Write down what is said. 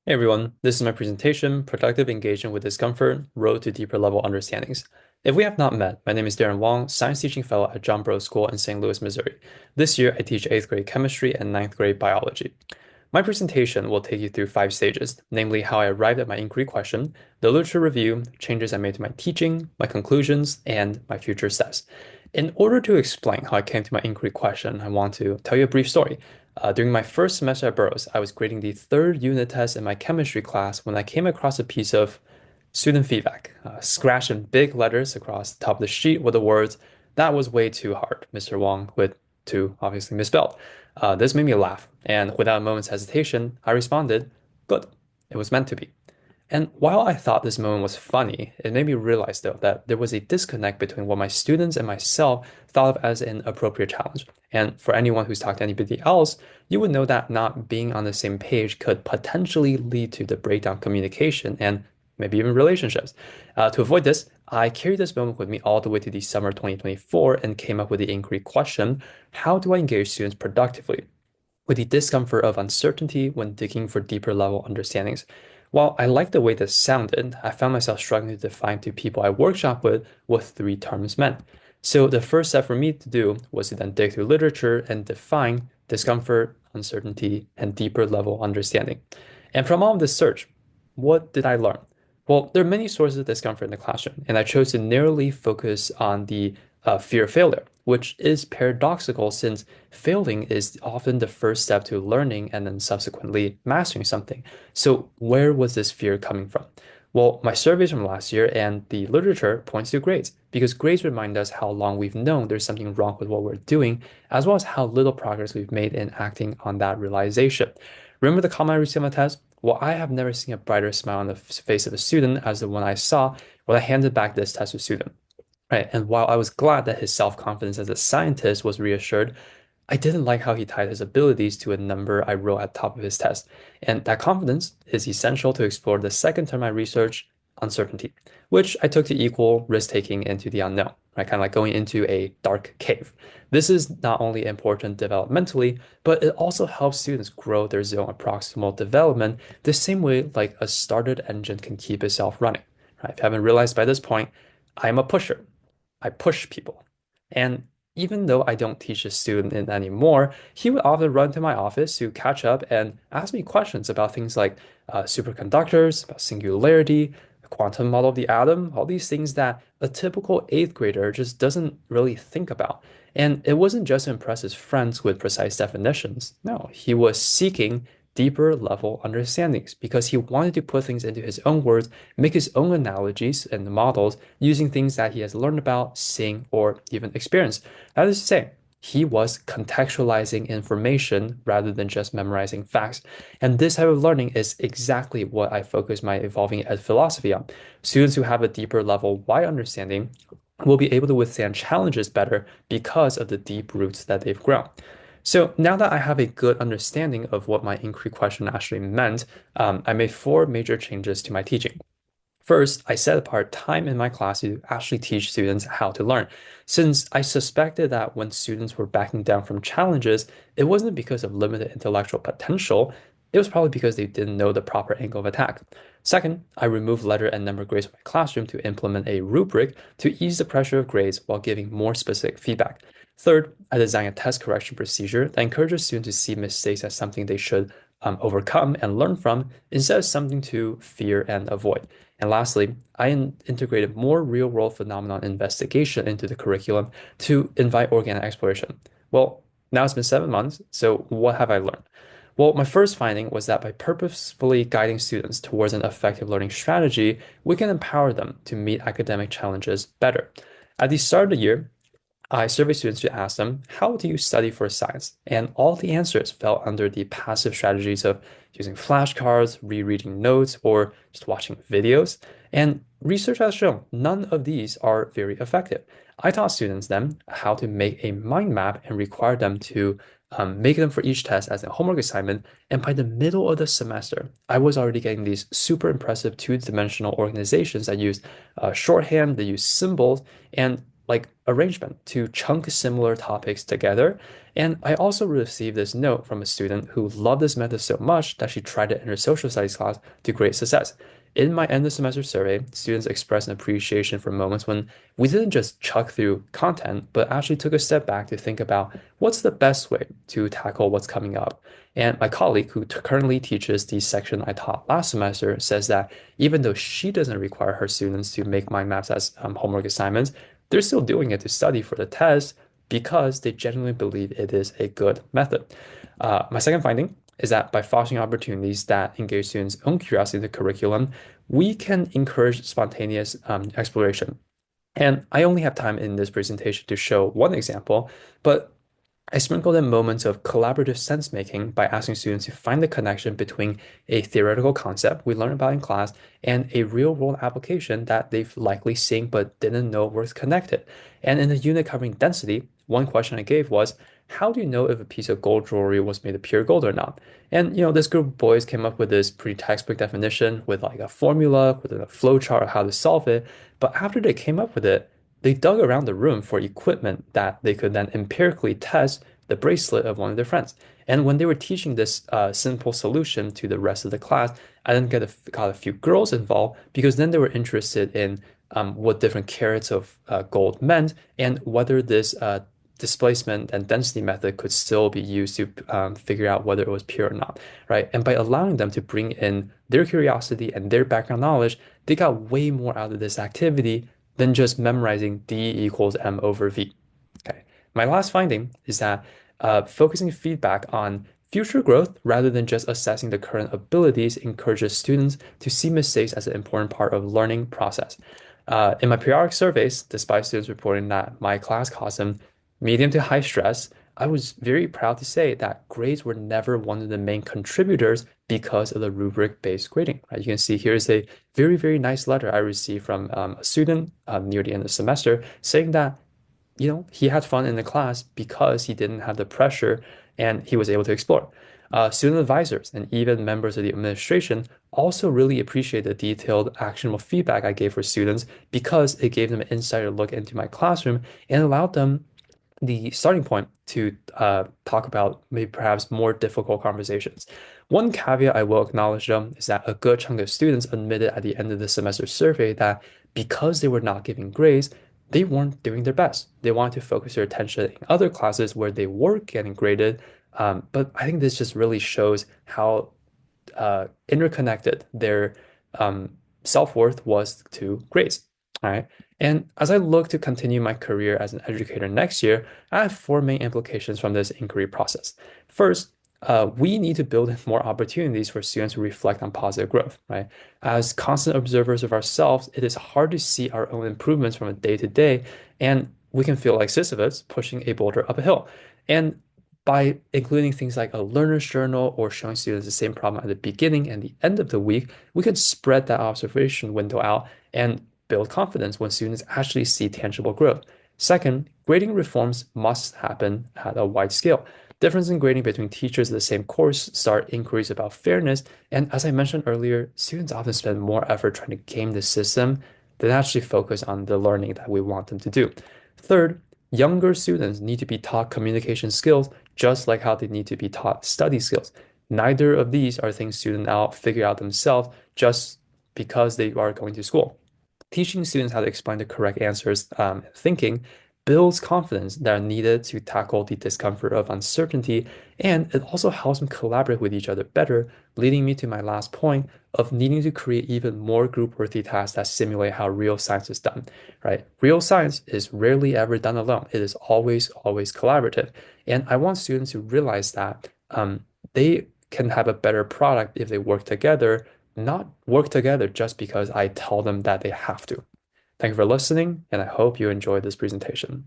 Hey everyone, this is my presentation, Productive Engagement with Discomfort, Road to Deeper Level Understandings. If we have not met, my name is Darren Wong, Science Teaching Fellow at John Burroughs School in St. Louis, Missouri. This year, I teach 8th grade chemistry and ninth grade biology. My presentation will take you through 5 stages, namely how I arrived at my inquiry question, the literature review, changes I made to my teaching, my conclusions, and my future steps. In order to explain how I came to my inquiry question, I want to tell you a brief story. During my first semester at Burroughs, I was grading the third unit test in my chemistry class when I came across a piece of student feedback, scratched in big letters across the top of the sheet with the words, "That was way too hard, Mr. Wong," with "too" obviously misspelled. This made me laugh, and without a moment's hesitation, I responded, "Good, it was meant to be." And while I thought this moment was funny, it made me realize, though, that there was a disconnect between what my students and myself thought of as an appropriate challenge. And for anyone who's talked to anybody else, you would know that not being on the same page could potentially lead to the breakdown communication and maybe even relationships. To avoid this, I carried this moment with me all the way to the summer 2024 and came up with the inquiry question: how do I engage students productively with the discomfort of uncertainty when digging for deeper level understandings? While I liked the way this sounded, I found myself struggling to define to people I workshop with what 3 terms meant. So the first step for me to do was to then dig through literature and define discomfort, uncertainty, and deeper level understanding. And from all of this search, what did I learn? Well, there are many sources of discomfort in the classroom, and I chose to narrowly focus on the fear of failure, which is paradoxical since failing is often the first step to learning and then subsequently mastering something. So, where was this fear coming from? Well, my surveys from last year and the literature points to grades, because grades remind us how long we've known there's something wrong with what we're doing, as well as how little progress we've made in acting on that realization. Remember the comment I received on the test? Well, I have never seen a brighter smile on the face of a student as the one I saw when I handed back this test to a student. Right. And while I was glad that his self-confidence as a scientist was reassured, I didn't like how he tied his abilities to a number I wrote at the top of his test. And that confidence is essential to explore the second term I researched, uncertainty, which I took to equal risk-taking into the unknown, right? Kind of like going into a dark cave. This is not only important developmentally, but it also helps students grow their zone of proximal development the same way like a started engine can keep itself running, right? If you haven't realized by this point, I'm a pusher. I push people. And even though I don't teach a student it anymore, he would often run to my office to catch up and ask me questions about things like superconductors, about singularity, the quantum model of the atom, all these things that a typical eighth grader just doesn't really think about. And it wasn't just to impress his friends with precise definitions. No, he was seeking deeper level understandings because he wanted to put things into his own words, make his own analogies and models using things that he has learned about, seen, or even experienced. That is to say, he was contextualizing information rather than just memorizing facts. And this type of learning is exactly what I focus my evolving ed philosophy on. Students who have a deeper level why understanding will be able to withstand challenges better because of the deep roots that they've grown. So now that I have a good understanding of what my inquiry question actually meant, I made 4 major changes to my teaching. First, I set apart time in my class to actually teach students how to learn, since I suspected that when students were backing down from challenges, it wasn't because of limited intellectual potential, it was probably because they didn't know the proper angle of attack. Second, I removed letter and number grades from my classroom to implement a rubric to ease the pressure of grades while giving more specific feedback. Third, I designed a test correction procedure that encourages students to see mistakes as something they should overcome and learn from instead of something to fear and avoid. And lastly, I integrated more real-world phenomenon investigation into the curriculum to invite organic exploration. Well, now it's been 7 months, so what have I learned? Well, my first finding was that by purposefully guiding students towards an effective learning strategy, we can empower them to meet academic challenges better. At the start of the year, I surveyed students to ask them, how do you study for science? And all the answers fell under the passive strategies of using flashcards, rereading notes, or just watching videos. And research has shown none of these are very effective. I taught students then how to make a mind map and required them to make them for each test as a homework assignment. And by the middle of the semester, I was already getting these super impressive 2-dimensional organizations that use shorthand, they use symbols, and like arrangement to chunk similar topics together. And I also received this note from a student who loved this method so much that she tried it in her social studies class to great success. In my end of semester survey, students expressed an appreciation for moments when we didn't just chuck through content, but actually took a step back to think about what's the best way to tackle what's coming up. And my colleague, who currently teaches the section I taught last semester, says that even though she doesn't require her students to make mind maps as homework assignments, they're still doing it to study for the test because they genuinely believe it is a good method. My second finding is that by fostering opportunities that engage students' own curiosity in the curriculum, we can encourage spontaneous exploration. And I only have time in this presentation to show one example, but I sprinkled in moments of collaborative sense making by asking students to find the connection between a theoretical concept we learned about in class and a real world application that they've likely seen but didn't know was connected. And in the unit covering density, one question I gave was, how do you know if a piece of gold jewelry was made of pure gold or not? And this group of boys came up with this pretty textbook definition with like a formula, with a flow chart of how to solve it. But after they came up with it, they dug around the room for equipment that they could then empirically test the bracelet of one of their friends. And when they were teaching this simple solution to the rest of the class, I then got a few girls involved because then they were interested in what different carats of gold meant and whether this displacement and density method could still be used to figure out whether it was pure or not, right? And by allowing them to bring in their curiosity and their background knowledge, they got way more out of this activity than just memorizing D equals M over V. Okay. My last finding is that focusing feedback on future growth rather than just assessing the current abilities encourages students to see mistakes as an important part of learning process. In my periodic surveys, despite students reporting that my class caused them medium to high stress, I was very proud to say that grades were never one of the main contributors because of the rubric-based grading. Right? You can see here's a very, very nice letter I received from a student near the end of the semester saying that he had fun in the class because he didn't have the pressure and he was able to explore. Student advisors and even members of the administration also really appreciate the detailed, actionable feedback I gave for students because it gave them an insider look into my classroom and allowed them the starting point to talk about maybe perhaps more difficult conversations. One caveat I will acknowledge, though, is that a good chunk of students admitted at the end of the semester survey that because they were not giving grades, they weren't doing their best. They wanted to focus their attention in other classes where they were getting graded. But I think this just really shows how interconnected their self-worth was to grades. All right. And as I look to continue my career as an educator next year, I have four main implications from this inquiry process. First, we need to build in more opportunities for students to reflect on positive growth, right? As constant observers of ourselves, it is hard to see our own improvements from a day to day, and we can feel like Sisyphus pushing a boulder up a hill. And by including things like a learner's journal or showing students the same problem at the beginning and the end of the week, we can spread that observation window out and build confidence when students actually see tangible growth. Second, grading reforms must happen at a wide scale. Difference in grading between teachers of the same course start inquiries about fairness. And as I mentioned earlier, students often spend more effort trying to game the system than actually focus on the learning that we want them to do. Third, younger students need to be taught communication skills just like how they need to be taught study skills. Neither of these are things students now figure out themselves just because they are going to school. Teaching students how to explain the correct answers thinking builds confidence that are needed to tackle the discomfort of uncertainty, and it also helps them collaborate with each other better, leading me to my last point of needing to create even more group-worthy tasks that simulate how real science is done, right? Real science is rarely ever done alone. It is always, always collaborative. And I want students to realize that they can have a better product if they work together, not work together just because I tell them that they have to. Thank you for listening, and I hope you enjoyed this presentation.